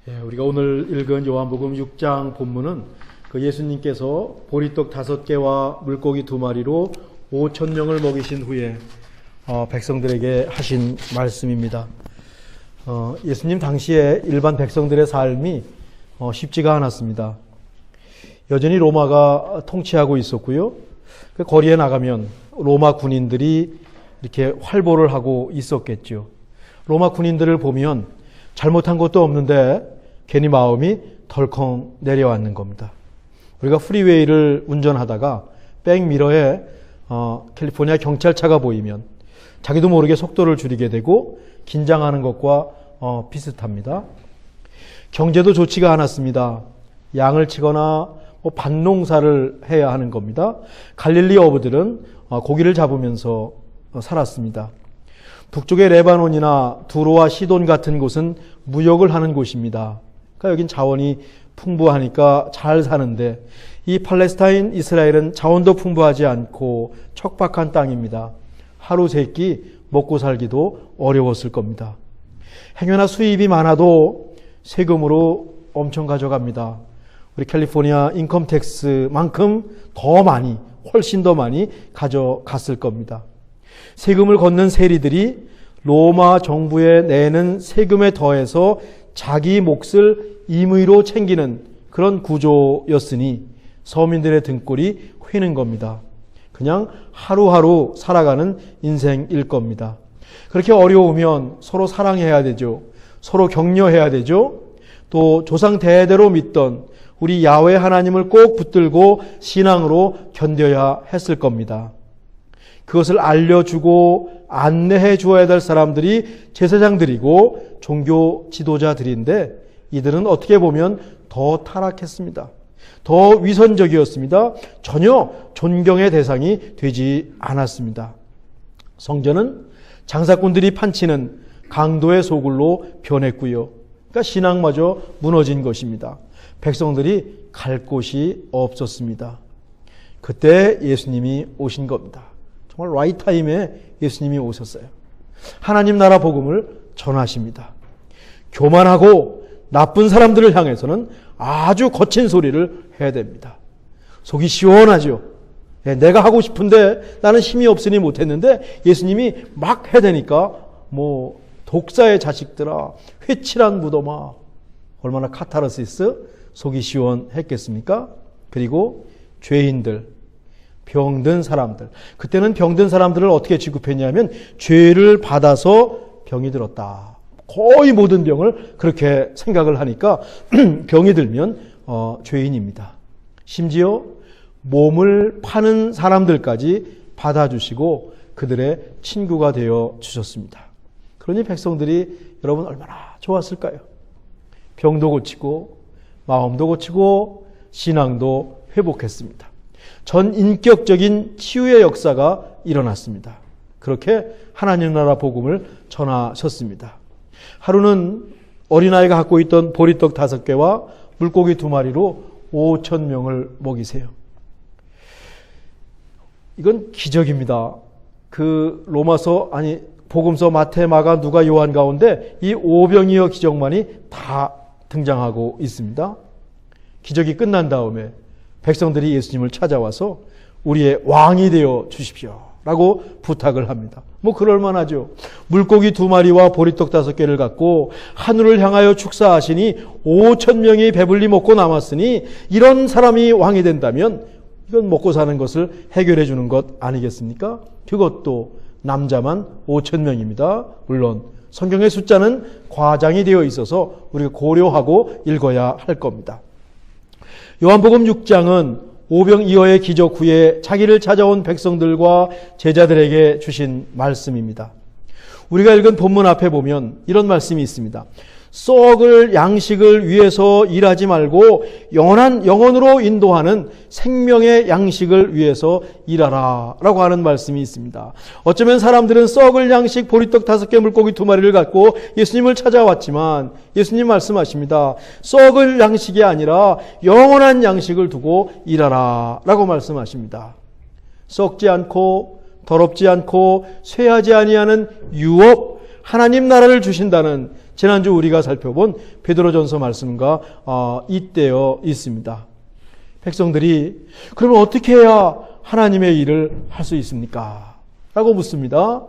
우리가 오늘 읽은 요한복음 6장 본문은 그 예수님께서 보리떡 5개와 물고기 2마리로 5,000명을 먹이신 후에 백성들에게 하신 말씀입니다. 예수님 당시에 일반 백성들의 삶이 쉽지가 않았습니다. 여전히 로마가 통치하고 있었고요. 그 거리에 나가면 로마 군인들이 이렇게 활보를 하고 있었겠죠. 로마 군인들을 보면 잘못한 것도 없는데 괜히 마음이 덜컹 내려앉는 겁니다. 우리가 프리웨이를 운전하다가 백미러에 캘리포니아 경찰차가 보이면 자기도 모르게 속도를 줄이게 되고 긴장하는 것과 비슷합니다. 경제도 좋지가 않았습니다. 양을 치거나 밭농사를 해야 하는 겁니다. 갈릴리 어부들은 고기를 잡으면서 살았습니다. 북쪽의 레바논이나 두로와 시돈 같은 곳은 무역을 하는 곳입니다. 그러니까 여긴 자원이 풍부하니까 잘 사는데 이 팔레스타인 이스라엘은 자원도 풍부하지 않고 척박한 땅입니다. 하루 세 끼 먹고 살기도 어려웠을 겁니다. 행여나 수입이 많아도 세금으로 엄청 가져갑니다. 우리 캘리포니아 인컴텍스만큼 더 많이, 훨씬 더 많이 가져갔을 겁니다. 세금을 걷는 세리들이 로마 정부에 내는 세금에 더해서 자기 몫을 임의로 챙기는 그런 구조였으니 서민들의 등골이 휘는 겁니다. 그냥 하루하루 살아가는 인생일 겁니다. 그렇게 어려우면 서로 사랑해야 되죠. 서로 격려해야 되죠. 또 조상 대대로 믿던 우리 야훼 하나님을 꼭 붙들고 신앙으로 견뎌야 했을 겁니다. 그것을 알려주고 안내해 주어야 될 사람들이 제사장들이고 종교 지도자들인데 이들은 어떻게 보면 더 타락했습니다. 더 위선적이었습니다. 전혀 존경의 대상이 되지 않았습니다. 성전은 장사꾼들이 판치는 강도의 소굴로 변했고요. 그러니까 신앙마저 무너진 것입니다. 백성들이 갈 곳이 없었습니다. 그때 예수님이 오신 겁니다. 정말 라이트 타임에 예수님이 오셨어요. 하나님 나라 복음을 전하십니다. 교만하고 나쁜 사람들을 향해서는 아주 거친 소리를 해야 됩니다. 속이 시원하죠. 내가 하고 싶은데 나는 힘이 없으니 못했는데 예수님이 막 해대니까 독사의 자식들아, 회칠한 무덤아, 얼마나 카타르시스, 속이 시원했겠습니까? 그리고 죄인들, 병든 사람들. 그때는 병든 사람들을 어떻게 취급했냐면 죄를 받아서 병이 들었다. 거의 모든 병을 그렇게 생각을 하니까 병이 들면 죄인입니다. 심지어 몸을 파는 사람들까지 받아주시고 그들의 친구가 되어 주셨습니다. 그러니 백성들이 여러분 얼마나 좋았을까요? 병도 고치고 마음도 고치고 신앙도 회복했습니다. 전 인격적인 치유의 역사가 일어났습니다. 그렇게 하나님 나라 복음을 전하셨습니다. 하루는 어린아이가 갖고 있던 보리떡 5개와 물고기 2마리로 5,000명을 먹이세요. 이건 기적입니다. 복음서 마태, 마가, 누가, 요한 가운데 이 오병이어 기적만이 다 등장하고 있습니다. 기적이 끝난 다음에 백성들이 예수님을 찾아와서 우리의 왕이 되어 주십시오 라고 부탁을 합니다. 그럴만하죠. 물고기 2마리와 보리떡 5개를 갖고 하늘을 향하여 축사하시니 5,000명이 배불리 먹고 남았으니 이런 사람이 왕이 된다면 이건 먹고 사는 것을 해결해 주는 것 아니겠습니까? 그것도 남자만 5,000명입니다. 물론 성경의 숫자는 과장이 되어 있어서 우리가 고려하고 읽어야 할 겁니다. 요한복음 6장은 오병이어의 기적 후에 자기를 찾아온 백성들과 제자들에게 주신 말씀입니다. 우리가 읽은 본문 앞에 보면 이런 말씀이 있습니다. 썩을 양식을 위해서 일하지 말고 영원으로 인도하는 생명의 양식을 위해서 일하라 라고 하는 말씀이 있습니다. 어쩌면 사람들은 썩을 양식 보리떡 5개 물고기 2마리를 갖고 예수님을 찾아왔지만 예수님 말씀하십니다. 썩을 양식이 아니라 영원한 양식을 두고 일하라 라고 말씀하십니다. 썩지 않고 더럽지 않고 쇠하지 아니하는 유업 하나님 나라를 주신다는 지난주 우리가 살펴본 베드로전서 말씀과 잇대어 있습니다. 백성들이 그러면 어떻게 해야 하나님의 일을 할 수 있습니까? 라고 묻습니다.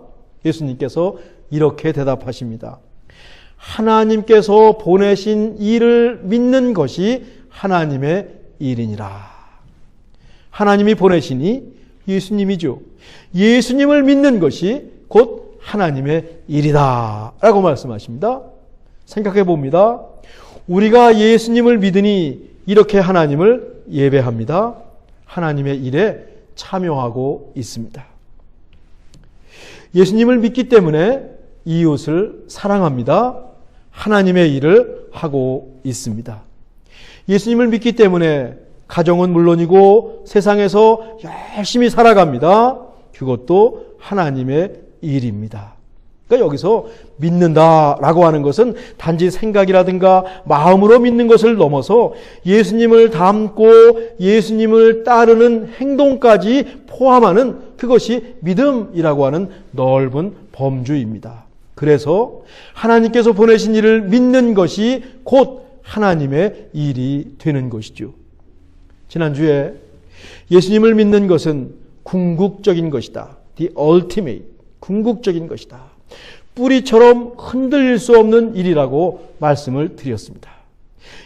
예수님께서 이렇게 대답하십니다. 하나님께서 보내신 일을 믿는 것이 하나님의 일이니라. 하나님이 보내시니 예수님이죠. 예수님을 믿는 것이 곧 하나님의 일이다 라고 말씀하십니다. 생각해 봅니다. 우리가 예수님을 믿으니 이렇게 하나님을 예배합니다. 하나님의 일에 참여하고 있습니다. 예수님을 믿기 때문에 이웃을 사랑합니다. 하나님의 일을 하고 있습니다. 예수님을 믿기 때문에 가정은 물론이고 세상에서 열심히 살아갑니다. 그것도 하나님의 일입니다. 그러니까 여기서 믿는다라고 하는 것은 단지 생각이라든가 마음으로 믿는 것을 넘어서 예수님을 닮고 예수님을 따르는 행동까지 포함하는 그것이 믿음이라고 하는 넓은 범주입니다. 그래서 하나님께서 보내신 일을 믿는 것이 곧 하나님의 일이 되는 것이죠. 지난주에 예수님을 믿는 것은 궁극적인 것이다. The ultimate. 궁극적인 것이다. 뿌리처럼 흔들릴 수 없는 일이라고 말씀을 드렸습니다.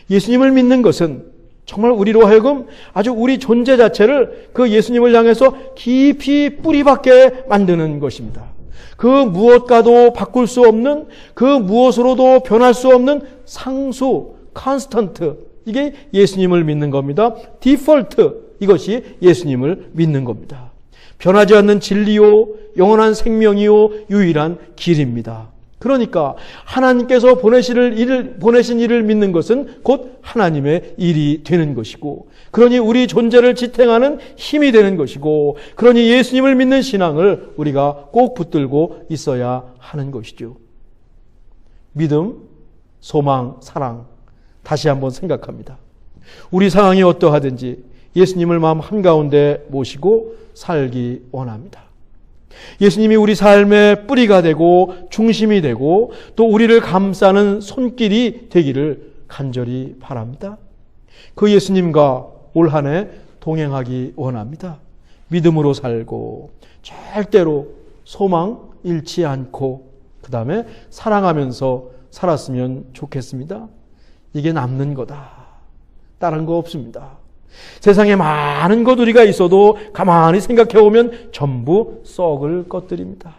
예수님을 믿는 것은 정말 우리로 하여금 아주 우리 존재 자체를 그 예수님을 향해서 깊이 뿌리박게 만드는 것입니다. 그 무엇과도 바꿀 수 없는, 그 무엇으로도 변할 수 없는 상수, 컨스턴트, 이게 예수님을 믿는 겁니다. 디폴트, 이것이 예수님을 믿는 겁니다. 변하지 않는 진리요, 영원한 생명이요, 유일한 길입니다. 그러니까 하나님께서 보내신 일을 믿는 것은 곧 하나님의 일이 되는 것이고, 그러니 우리 존재를 지탱하는 힘이 되는 것이고, 그러니 예수님을 믿는 신앙을 우리가 꼭 붙들고 있어야 하는 것이죠. 믿음, 소망, 사랑, 다시 한번 생각합니다. 우리 상황이 어떠하든지 예수님을 마음 한가운데 모시고 살기 원합니다. 예수님이 우리 삶의 뿌리가 되고 중심이 되고 또 우리를 감싸는 손길이 되기를 간절히 바랍니다. 그 예수님과 올 한 해 동행하기 원합니다. 믿음으로 살고 절대로 소망 잃지 않고 그 다음에 사랑하면서 살았으면 좋겠습니다. 이게 남는 거다. 다른 거 없습니다. 세상에 많은 것 우리가 있어도 가만히 생각해 보면 전부 썩을 것들입니다.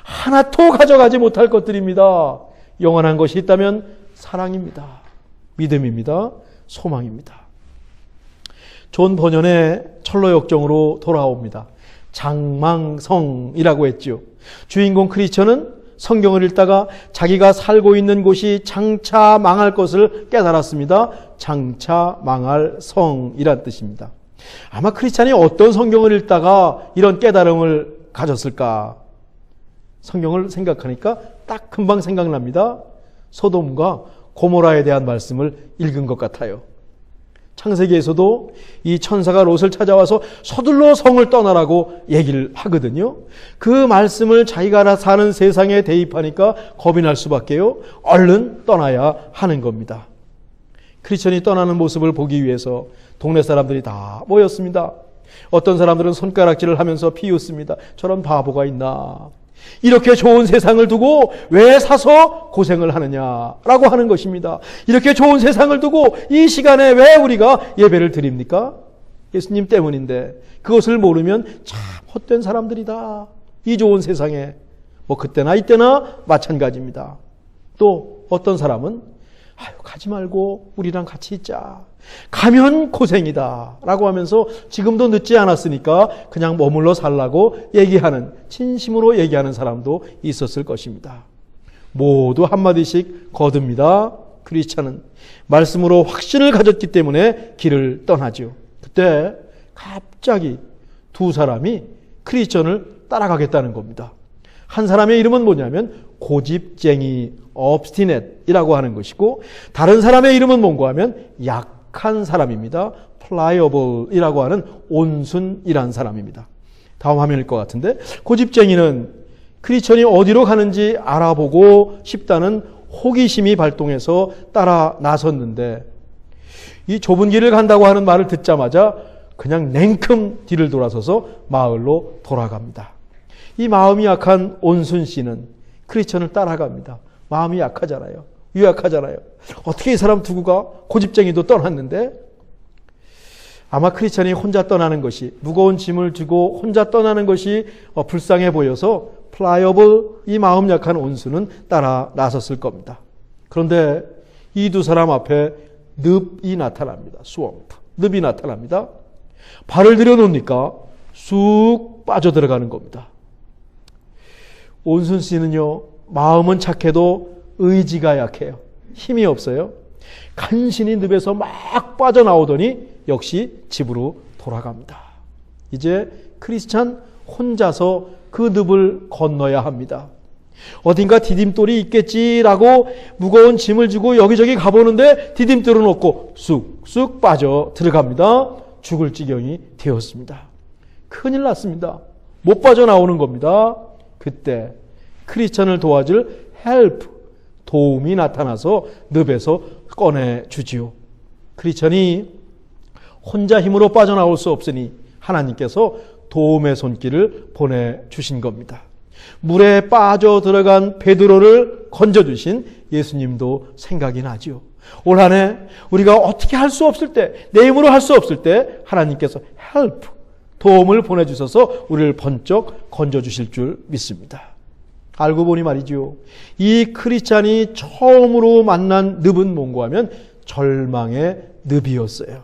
하나도 가져가지 못할 것들입니다. 영원한 것이 있다면 사랑입니다. 믿음입니다. 소망입니다. 존 버년의 철로역정으로 돌아옵니다. 장망성이라고 했죠. 주인공 크리스천은 성경을 읽다가 자기가 살고 있는 곳이 장차 망할 것을 깨달았습니다. 장차 망할 성이란 뜻입니다. 아마 크리스찬이 어떤 성경을 읽다가 이런 깨달음을 가졌을까? 성경을 생각하니까 딱 금방 생각납니다. 소돔과 고모라에 대한 말씀을 읽은 것 같아요. 창세기에서도 이 천사가 롯을 찾아와서 서둘러 성을 떠나라고 얘기를 하거든요. 그 말씀을 자기가 사는 세상에 대입하니까 겁이 날 수밖에요. 얼른 떠나야 하는 겁니다. 크리스천이 떠나는 모습을 보기 위해서 동네 사람들이 다 모였습니다. 어떤 사람들은 손가락질을 하면서 비웃습니다. 저런 바보가 있나. 이렇게 좋은 세상을 두고 왜 사서 고생을 하느냐라고 하는 것입니다. 이렇게 좋은 세상을 두고 이 시간에 왜 우리가 예배를 드립니까? 예수님 때문인데 그것을 모르면 참 헛된 사람들이다. 이 좋은 세상에 뭐 그때나 이때나 마찬가지입니다. 또 어떤 사람은 가지 말고 우리랑 같이 있자. 가면 고생이다 라고 하면서 지금도 늦지 않았으니까 그냥 머물러 살라고 얘기하는, 진심으로 얘기하는 사람도 있었을 것입니다. 모두 한마디씩 거듭니다. 크리스찬은 말씀으로 확신을 가졌기 때문에 길을 떠나죠. 그때 갑자기 두 사람이 크리스찬을 따라가겠다는 겁니다. 한 사람의 이름은 뭐냐면 고집쟁이, obstinate이라고 하는 것이고, 다른 사람의 이름은 뭔가 하면 약한 사람입니다. pliable이라고 하는 온순이란 사람입니다. 다음 화면일 것 같은데, 고집쟁이는 크리스천이 어디로 가는지 알아보고 싶다는 호기심이 발동해서 따라 나섰는데 이 좁은 길을 간다고 하는 말을 듣자마자 그냥 냉큼 뒤를 돌아서서 마을로 돌아갑니다. 이 마음이 약한 온순 씨는 크리스천을 따라갑니다. 마음이 약하잖아요. 유약하잖아요. 어떻게 이 사람 두고 가? 고집쟁이도 떠났는데 아마 크리스천이 혼자 떠나는 것이 무거운 짐을 지고 혼자 떠나는 것이 불쌍해 보여서 플라이어블 이 마음 약한 온수는 따라 나섰을 겁니다. 그런데 이 두 사람 앞에 늪이 나타납니다. 스왑프. 늪이 나타납니다. 발을 들여놓으니까 쑥 빠져들어가는 겁니다. 온순 씨는요, 마음은 착해도 의지가 약해요. 힘이 없어요. 간신히 늪에서 막 빠져나오더니 역시 집으로 돌아갑니다. 이제 크리스찬 혼자서 그 늪을 건너야 합니다. 어딘가 디딤돌이 있겠지라고 무거운 짐을 지고 여기저기 가보는데 디딤돌은 없고 쑥쑥 빠져 들어갑니다. 죽을 지경이 되었습니다. 큰일 났습니다. 못 빠져나오는 겁니다. 그때 크리스찬을 도와줄 헬프, 도움이 나타나서 늪에서 꺼내주지요. 크리스찬이 혼자 힘으로 빠져나올 수 없으니 하나님께서 도움의 손길을 보내주신 겁니다. 물에 빠져 들어간 베드로를 건져주신 예수님도 생각이 나지요. 올 한 해 우리가 어떻게 할 수 없을 때, 내 힘으로 할 수 없을 때 하나님께서 헬프, 도움을 보내주셔서 우리를 번쩍 건져주실 줄 믿습니다. 알고 보니 말이죠. 이 크리스찬이 처음으로 만난 늪은 뭔가 하면 절망의 늪이었어요.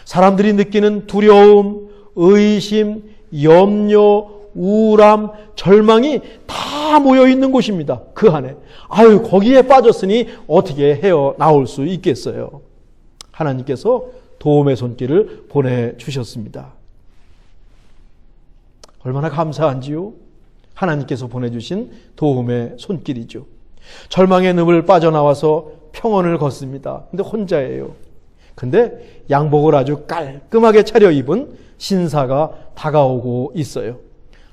사람들이 느끼는 두려움, 의심, 염려, 우울함, 절망이 다 모여있는 곳입니다. 그 안에. 아유, 거기에 빠졌으니 어떻게 헤어나올 수 있겠어요. 하나님께서 도움의 손길을 보내주셨습니다. 얼마나 감사한지요. 하나님께서 보내주신 도움의 손길이죠. 절망의 늪을 빠져나와서 평원을 걷습니다. 근데 혼자예요. 근데 양복을 아주 깔끔하게 차려입은 신사가 다가오고 있어요.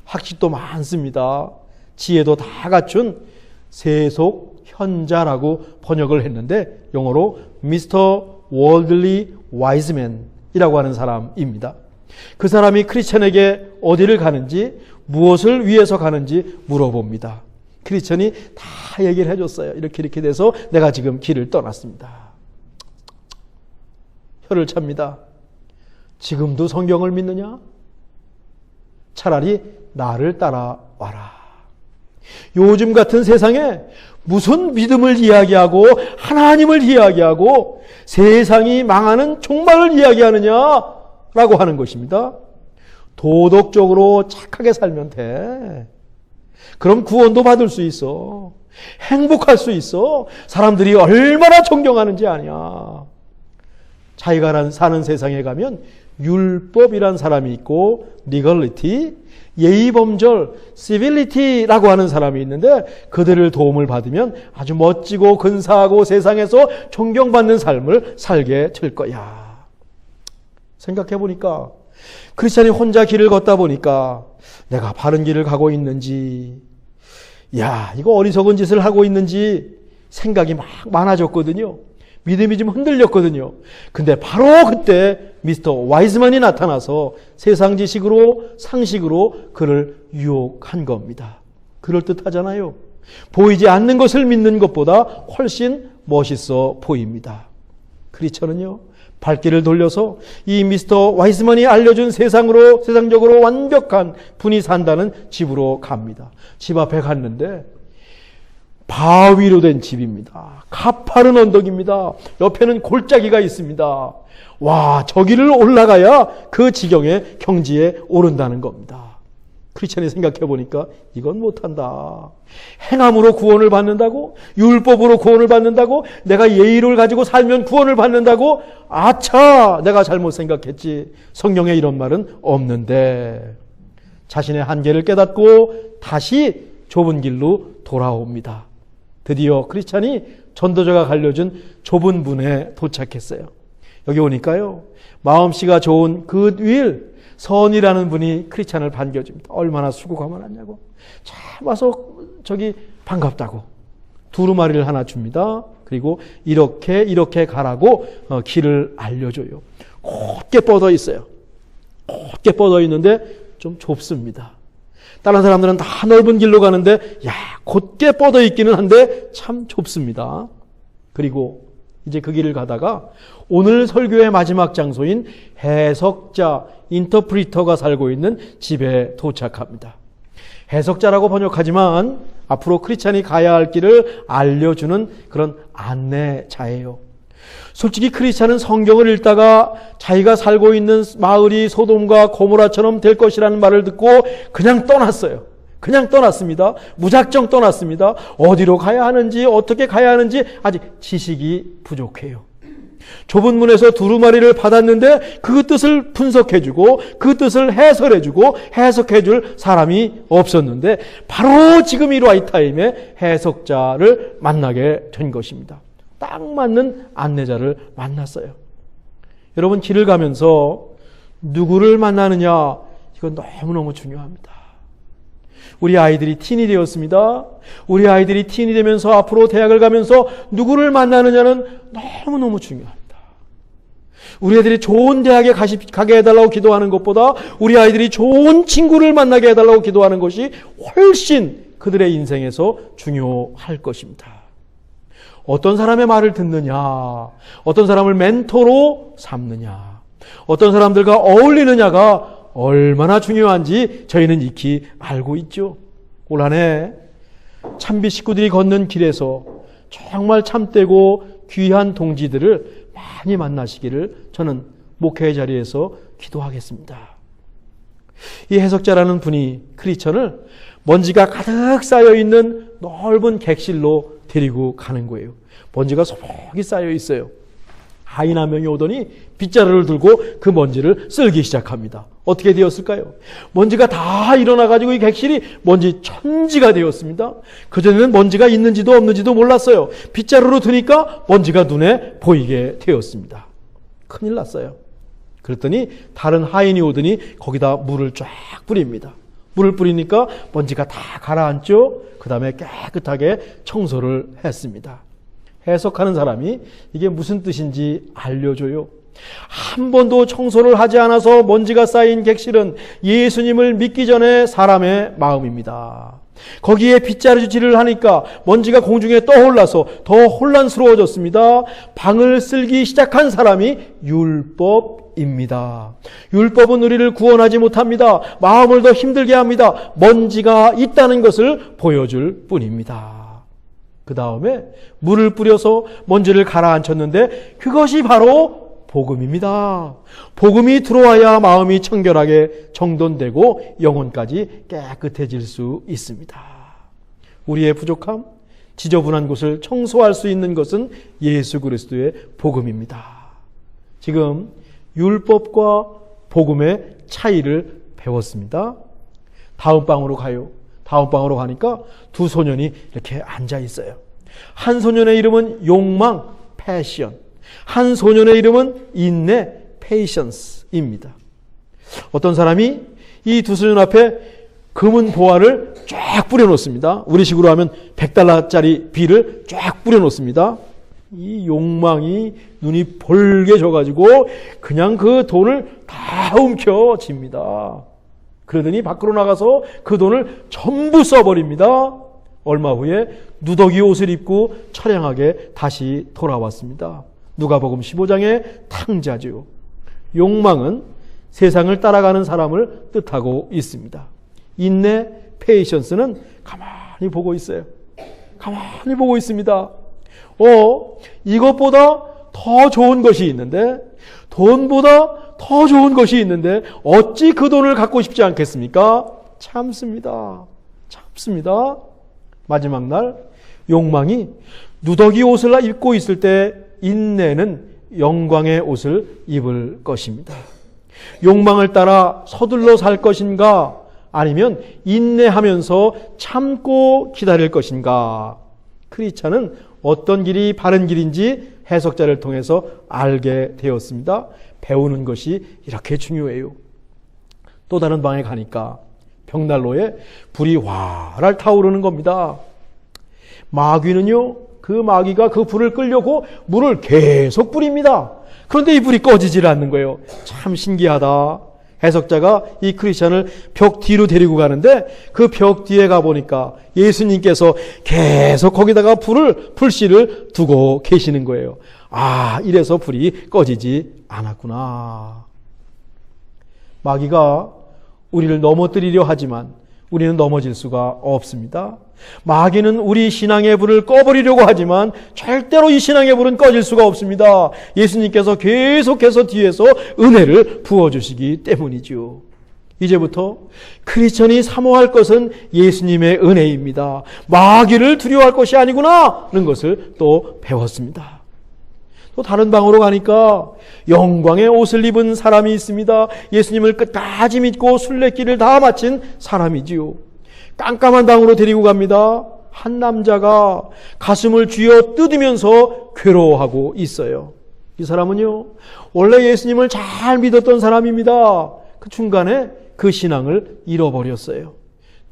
학식도 많습니다. 지혜도 다 갖춘 세속 현자라고 번역을 했는데 영어로 미스터 월들리 와이즈맨이라고 하는 사람입니다. 그 사람이 크리스천에게 어디를 가는지 무엇을 위해서 가는지 물어봅니다. 크리스천이 다 얘기를 해줬어요. 이렇게 돼서 내가 지금 길을 떠났습니다. 혀를 찹니다. 지금도 성경을 믿느냐? 차라리 나를 따라와라. 요즘 같은 세상에 무슨 믿음을 이야기하고 하나님을 이야기하고 세상이 망하는 종말을 이야기하느냐라고 하는 것입니다. 도덕적으로 착하게 살면 돼. 그럼 구원도 받을 수 있어. 행복할 수 있어. 사람들이 얼마나 존경하는지 아냐. 자기가 사는 세상에 가면 율법이란 사람이 있고 legality, 예의범절, civility라고 하는 사람이 있는데 그들을 도움을 받으면 아주 멋지고 근사하고 세상에서 존경받는 삶을 살게 될 거야. 생각해 보니까 크리스찬이 혼자 길을 걷다 보니까 내가 바른 길을 가고 있는지, 야, 이거 어리석은 짓을 하고 있는지 생각이 막 많아졌거든요. 믿음이 좀 흔들렸거든요. 근데 바로 그때 미스터 와이즈만이 나타나서 세상 지식으로 상식으로 그를 유혹한 겁니다. 그럴듯하잖아요. 보이지 않는 것을 믿는 것보다 훨씬 멋있어 보입니다. 크리스천은요, 발길을 돌려서 이 미스터 와이즈만이 알려준 세상적으로 완벽한 분이 산다는 집으로 갑니다. 집 앞에 갔는데 바위로 된 집입니다. 가파른 언덕입니다. 옆에는 골짜기가 있습니다. 와, 저기를 올라가야 그 지경의 경지에 오른다는 겁니다. 크리스천이 생각해 보니까 이건 못한다. 행함으로 구원을 받는다고? 율법으로 구원을 받는다고? 내가 예의를 가지고 살면 구원을 받는다고? 아차! 내가 잘못 생각했지. 성경에 이런 말은 없는데. 자신의 한계를 깨닫고 다시 좁은 길로 돌아옵니다. 드디어 크리스찬이 전도자가 알려준 좁은 문에 도착했어요. 여기 오니까요, 마음씨가 좋은 굿윌, 선이라는 분이 크리스찬을 반겨줍니다. 얼마나 수고가 많았냐고. 자, 와서 저기 반갑다고 두루마리를 하나 줍니다. 그리고 이렇게 가라고 길을 알려줘요. 곧게 뻗어 있어요. 곧게 뻗어 있는데 좀 좁습니다. 다른 사람들은 다 넓은 길로 가는데 곧게 뻗어 있기는 한데 참 좁습니다. 그리고 이제 그 길을 가다가 오늘 설교의 마지막 장소인 해석자, 인터프리터가 살고 있는 집에 도착합니다. 해석자라고 번역하지만 앞으로 크리스찬이 가야 할 길을 알려주는 그런 안내자예요. 솔직히 크리스찬은 성경을 읽다가 자기가 살고 있는 마을이 소돔과 고모라처럼 될 것이라는 말을 듣고 그냥 떠났어요. 그냥 떠났습니다. 무작정 떠났습니다. 어디로 가야 하는지, 어떻게 가야 하는지 아직 지식이 부족해요. 좁은 문에서 두루마리를 받았는데 그 뜻을 분석해주고 그 뜻을 해설해주고 해석해줄 사람이 없었는데 바로 지금 이 라이트 타임에 해석자를 만나게 된 것입니다. 딱 맞는 안내자를 만났어요. 여러분, 길을 가면서 누구를 만나느냐, 이건 너무너무 중요합니다. 우리 아이들이 티인이 되었습니다. 우리 아이들이 티인이 되면서 앞으로 대학을 가면서 누구를 만나느냐는 너무너무 중요합니다. 우리 애들이 좋은 대학에 가게 해달라고 기도하는 것보다 우리 아이들이 좋은 친구를 만나게 해달라고 기도하는 것이 훨씬 그들의 인생에서 중요할 것입니다. 어떤 사람의 말을 듣느냐, 어떤 사람을 멘토로 삼느냐, 어떤 사람들과 어울리느냐가 얼마나 중요한지 저희는 익히 알고 있죠. 올 한 해 참비 식구들이 걷는 길에서 정말 참되고 귀한 동지들을 많이 만나시기를 저는 목회의 자리에서 기도하겠습니다. 이 해석자라는 분이 크리스천을 먼지가 가득 쌓여있는 넓은 객실로 데리고 가는 거예요. 먼지가 소복이 쌓여 있어요. 하인 한 명이 오더니 빗자루를 들고 그 먼지를 쓸기 시작합니다. 어떻게 되었을까요? 먼지가 다 일어나가지고 이 객실이 먼지 천지가 되었습니다. 그전에는 먼지가 있는지도 없는지도 몰랐어요. 빗자루로 드니까 먼지가 눈에 보이게 되었습니다. 큰일 났어요. 그랬더니 다른 하인이 오더니 거기다 물을 쫙 뿌립니다. 물을 뿌리니까 먼지가 다 가라앉죠. 그 다음에 깨끗하게 청소를 했습니다. 해석하는 사람이 이게 무슨 뜻인지 알려줘요. 한 번도 청소를 하지 않아서 먼지가 쌓인 객실은 예수님을 믿기 전에 사람의 마음입니다. 거기에 빗자루질을 하니까 먼지가 공중에 떠올라서 더 혼란스러워졌습니다. 방을 쓸기 시작한 사람이 율법입니다. 율법은 우리를 구원하지 못합니다. 마음을 더 힘들게 합니다. 먼지가 있다는 것을 보여줄 뿐입니다. 그 다음에 물을 뿌려서 먼지를 가라앉혔는데 그것이 바로 복음입니다. 복음이 들어와야 마음이 청결하게 정돈되고 영혼까지 깨끗해질 수 있습니다. 우리의 부족함, 지저분한 곳을 청소할 수 있는 것은 예수 그리스도의 복음입니다. 지금 율법과 복음의 차이를 배웠습니다. 다음 방으로 가요. 다음 방으로 가니까 두 소년이 이렇게 앉아 있어요. 한 소년의 이름은 욕망, 패션. 한 소년의 이름은 인내, 페이션스입니다. 어떤 사람이 이 두 소년 앞에 금은 보화를 쫙 뿌려놓습니다. 우리식으로 하면 $100짜리 빌을 쫙 뿌려놓습니다. 이 욕망이 눈이 벌게 져가지고 그냥 그 돈을 다 움켜쥡니다. 그러더니 밖으로 나가서 그 돈을 전부 써버립니다. 얼마 후에 누더기 옷을 입고 처량하게 다시 돌아왔습니다. 누가복음 15장의 탕자죠. 욕망은 세상을 따라가는 사람을 뜻하고 있습니다. 인내, 페이션스는 가만히 보고 있어요. 가만히 보고 있습니다. 이것보다 더 좋은 것이 있는데, 돈보다 더 좋은 것이 있는데 어찌 그 돈을 갖고 싶지 않겠습니까? 참습니다. 참습니다. 마지막 날 욕망이 누더기 옷을 입고 있을 때 인내는 영광의 옷을 입을 것입니다. 욕망을 따라 서둘러 살 것인가, 아니면 인내하면서 참고 기다릴 것인가. 크리스찬은 어떤 길이 바른 길인지 해석자를 통해서 알게 되었습니다. 배우는 것이 이렇게 중요해요. 또 다른 방에 가니까 벽난로에 불이 활활 타오르는 겁니다. 마귀는요, 그 마귀가 그 불을 끌려고 물을 계속 뿌립니다. 그런데 이 불이 꺼지질 않는 거예요. 참 신기하다. 해석자가 이 크리스찬을 벽 뒤로 데리고 가는데 그 벽 뒤에 가보니까 예수님께서 계속 거기다가 불씨를 두고 계시는 거예요. 아, 이래서 불이 꺼지지 않았구나. 마귀가 우리를 넘어뜨리려 하지만 우리는 넘어질 수가 없습니다. 마귀는 우리 신앙의 불을 꺼버리려고 하지만 절대로 이 신앙의 불은 꺼질 수가 없습니다. 예수님께서 계속해서 뒤에서 은혜를 부어주시기 때문이죠. 이제부터 크리스천이 사모할 것은 예수님의 은혜입니다. 마귀를 두려워할 것이 아니구나 하는 것을 또 배웠습니다. 또 다른 방으로 가니까 영광의 옷을 입은 사람이 있습니다. 예수님을 끝까지 믿고 순례길을 다 마친 사람이지요. 깜깜한 방으로 데리고 갑니다. 한 남자가 가슴을 쥐어 뜯으면서 괴로워하고 있어요. 이 사람은요, 원래 예수님을 잘 믿었던 사람입니다. 그 중간에 그 신앙을 잃어버렸어요.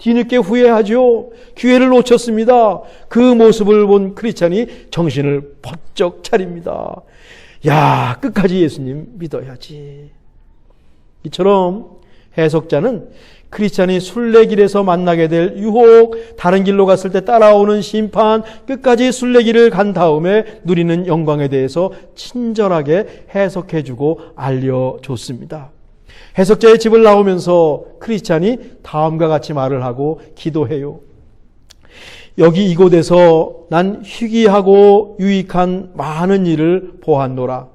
뒤늦게 후회하죠. 기회를 놓쳤습니다. 그 모습을 본 크리스찬이 정신을 번쩍 차립니다. 야, 끝까지 예수님 믿어야지. 이처럼 해석자는 크리스찬이 순례길에서 만나게 될 유혹, 다른 길로 갔을 때 따라오는 심판, 끝까지 순례길을 간 다음에 누리는 영광에 대해서 친절하게 해석해주고 알려줬습니다. 해석자의 집을 나오면서 크리스찬이 다음과 같이 말을 하고 기도해요. 여기 이곳에서 난 희귀하고 유익한 많은 일을 보았노라.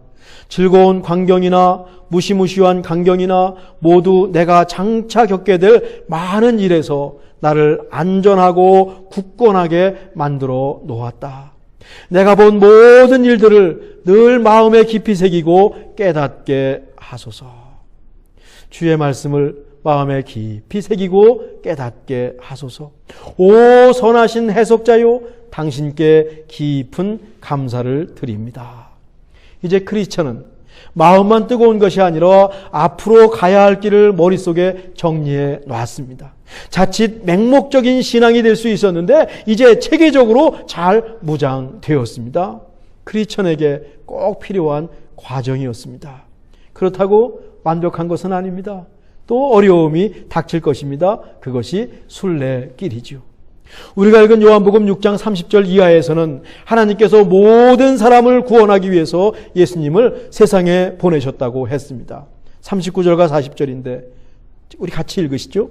즐거운 광경이나 무시무시한 광경이나 모두 내가 장차 겪게 될 많은 일에서 나를 안전하고 굳건하게 만들어 놓았다. 내가 본 모든 일들을 늘 마음에 깊이 새기고 깨닫게 하소서. 주의 말씀을 마음에 깊이 새기고 깨닫게 하소서. 오 선하신 해석자요, 당신께 깊은 감사를 드립니다. 이제 크리스천은 마음만 뜨거운 것이 아니라 앞으로 가야 할 길을 머릿속에 정리해 놨습니다. 자칫 맹목적인 신앙이 될 수 있었는데 이제 체계적으로 잘 무장되었습니다. 크리스천에게 꼭 필요한 과정이었습니다. 그렇다고 완벽한 것은 아닙니다. 또 어려움이 닥칠 것입니다. 그것이 순례길이죠. 우리가 읽은 요한복음 6장 30절 이하에서는 하나님께서 모든 사람을 구원하기 위해서 예수님을 세상에 보내셨다고 했습니다. 39절과 40절인데 우리 같이 읽으시죠.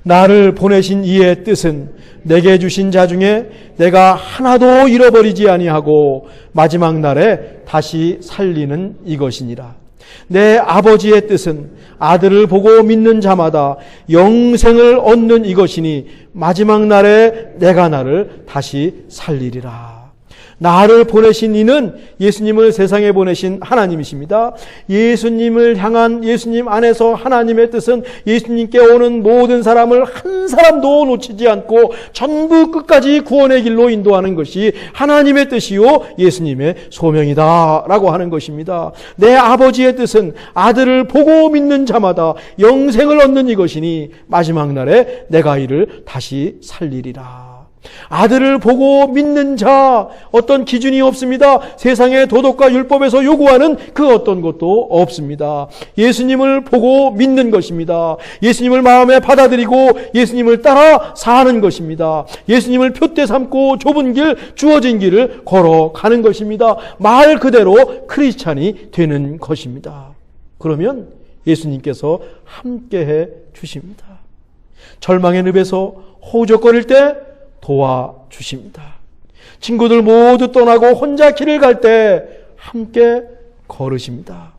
나를 보내신 이의 뜻은 내게 주신 자 중에 내가 하나도 잃어버리지 아니하고 마지막 날에 다시 살리는 이것이니라. 내 아버지의 뜻은 아들을 보고 믿는 자마다 영생을 얻는 이것이니 마지막 날에 내가 나를 다시 살리리라. 나를 보내신 이는 예수님을 세상에 보내신 하나님이십니다. 예수님을 향한 예수님 안에서 하나님의 뜻은 예수님께 오는 모든 사람을 한 사람도 놓치지 않고 전부 끝까지 구원의 길로 인도하는 것이 하나님의 뜻이요 예수님의 소명이다라고 하는 것입니다. 내 아버지의 뜻은 아들을 보고 믿는 자마다 영생을 얻는 이것이니 마지막 날에 내가 이를 다시 살리리라. 아들을 보고 믿는 자, 어떤 기준이 없습니다. 세상의 도덕과 율법에서 요구하는 그 어떤 것도 없습니다. 예수님을 보고 믿는 것입니다. 예수님을 마음에 받아들이고 예수님을 따라 사는 것입니다. 예수님을 표대 삼고 좁은 길, 주어진 길을 걸어가는 것입니다. 말 그대로 크리스찬이 되는 것입니다. 그러면 예수님께서 함께해 주십니다. 절망의 늪에서 허우적거릴 때 도와주십니다. 친구들 모두 떠나고 혼자 길을 갈 때 함께 걸으십니다.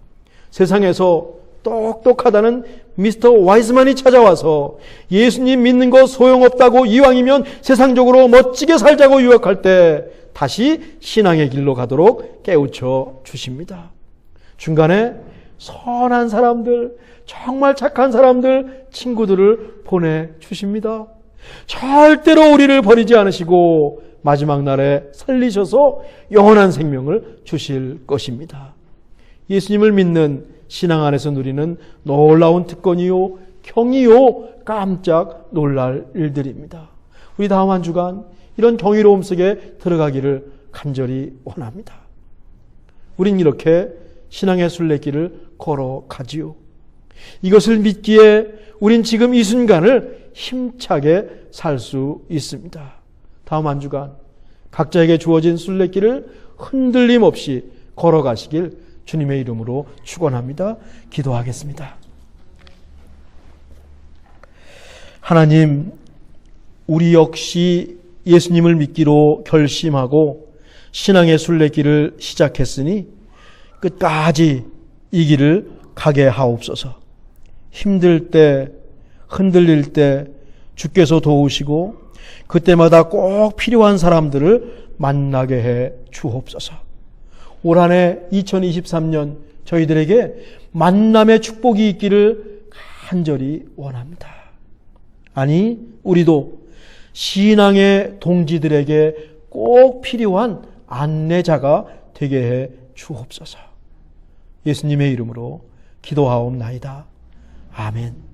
세상에서 똑똑하다는 미스터 와이즈만이 찾아와서 예수님 믿는 거 소용없다고 이왕이면 세상적으로 멋지게 살자고 유혹할 때 다시 신앙의 길로 가도록 깨우쳐 주십니다. 중간에 선한 사람들, 정말 착한 사람들, 친구들을 보내주십니다. 절대로 우리를 버리지 않으시고 마지막 날에 살리셔서 영원한 생명을 주실 것입니다. 예수님을 믿는 신앙 안에서 누리는 놀라운 특권이요 경이요 깜짝 놀랄 일들입니다. 우리 다음 한 주간 이런 경이로움 속에 들어가기를 간절히 원합니다. 우린 이렇게 신앙의 순례길을 걸어가지요. 이것을 믿기에 우린 지금 이 순간을 힘차게 살 수 있습니다. 다음 한 주간 각자에게 주어진 순례길을 흔들림 없이 걸어가시길 주님의 이름으로 축원합니다. 기도하겠습니다. 하나님, 우리 역시 예수님을 믿기로 결심하고 신앙의 순례길을 시작했으니 끝까지 이 길을 가게 하옵소서. 힘들 때, 흔들릴 때 주께서 도우시고 그때마다 꼭 필요한 사람들을 만나게 해 주옵소서. 올 한 해 2023년 저희들에게 만남의 축복이 있기를 간절히 원합니다. 아니, 우리도 신앙의 동지들에게 꼭 필요한 안내자가 되게 해 주옵소서. 예수님의 이름으로 기도하옵나이다. 아멘.